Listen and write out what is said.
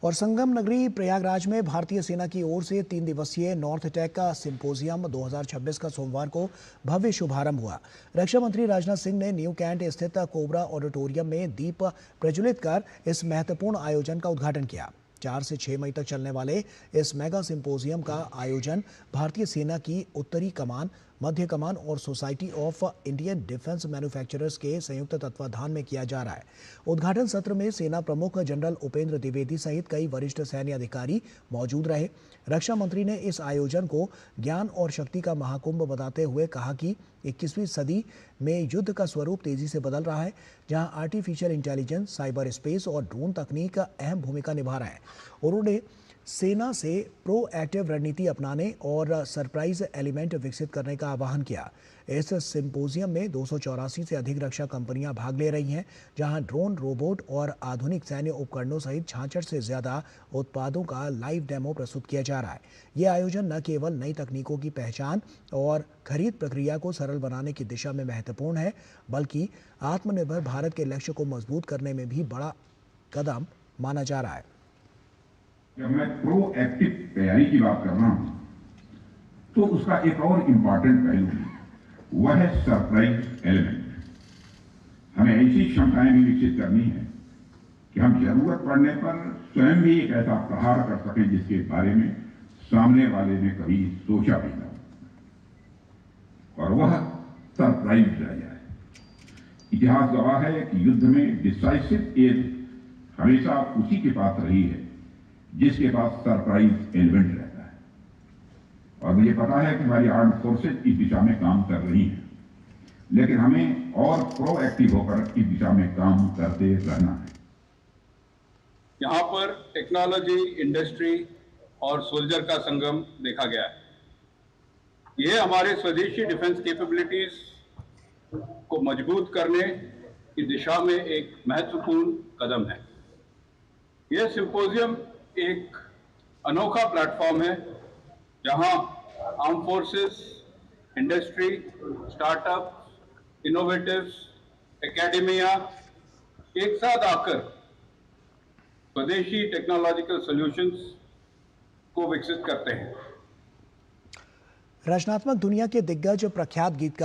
और संगम नगरी प्रयागराज में भारतीय सेना की ओर से 3 दिवसीय नॉर्थ टेक का सिंपोजियम 2026 का सोमवार को भव्य शुभारंभ हुआ। रक्षा मंत्री राजनाथ सिंह ने न्यू कैंट स्थित कोबरा ऑडिटोरियम में दीप प्रज्वलित कर इस महत्वपूर्ण आयोजन का उद्घाटन किया। 4 से 6 मई तक चलने वाले इस मेगा सिंपोजियम का आयोजन भारतीय सेना की उत्तरी कमान, मध्य कमान और society of Indian defence manufacturers के संयुक्त तत्वाधान में किया जा रहा है। उद्घाटन सत्र में सेना प्रमुख जनरल उपेंद्र द्विवेदी सहित कई वरिष्ठ सैन्य अधिकारी मौजूद रहे। रक्षा मंत्री ने इस आयोजन को ज्ञान और शक्ति का महाकुंभ बताते हुए कहा कि 21वीं सदी में युद्ध का स्वरूप तेजी से बदल रहा है, जहां आर्टिफिशियल इंटेलिजेंस, साइबर स्पेस और ड्रोन तकनीक अहम भूमिका निभा रहे हैं। उन्होंने सेना से प्रोएक्टिव रणनीति अपनाने और सरप्राइज एलिमेंट विकसित करने का आह्वान किया। इस सिंपोजियम में 284 से अधिक रक्षा कंपनियां भाग ले रही हैं, जहां ड्रोन, रोबोट और आधुनिक सैन्य उपकरणों सहित 66 से ज्यादा उत्पादों का लाइव डेमो प्रस्तुत किया जा रहा है। यह आयोजन न केवल नई तकनीकों की पहचान और खरीद प्रक्रिया को सरल बनाने की दिशा में महत्वपूर्ण है, बल्कि आत्मनिर्भर भारत के लक्ष्य को मजबूत करने में भी बड़ा कदम माना जा रहा है। जब मैं प्रोएक्टिव तैयारी की बात कर रहा हूं, तो उसका एक और इम्पॉर्टेंट पहलू है, वह है सरप्राइज एलिमेंट। हमें ऐसी क्षमताएं भी विकसित करनी है कि हम जरूरत पड़ने पर स्वयं भी एक ऐसा प्रहार कर सकें जिसके बारे में सामने वाले ने कभी सोचा भी ना, और वह सरप्राइज रह जाए। इतिहास गवाह है कि युद्ध में डिसाइसिव एज हमेशा उसी के पास रही है जिसके पास सरप्राइज एलिमेंट रहता है। और मुझे पता है कि हमारी आर्म्ड फोर्सेज इस दिशा में काम कर रही हैं, लेकिन हमें और प्रोएक्टिव होकर इस दिशा में काम करते रहना है। यहाँ पर टेक्नोलॉजी, इंडस्ट्री और सोल्जर का संगम देखा गया है। यह हमारे स्वदेशी डिफेंस कैपेबिलिटीज को मजबूत करने की दिशा में एक महत्वपूर्ण कदम है। यह सिंपोजियम एक अनोखा प्लेटफॉर्म है जहां arm forces, industry, startup, innovatives, academia एक साथ आकर स्वदेशी टेक्नोलॉजिकल सॉल्यूशंस को विकसित करते हैं। रचनात्मक दुनिया के दिग्गज प्रख्यात गीतकार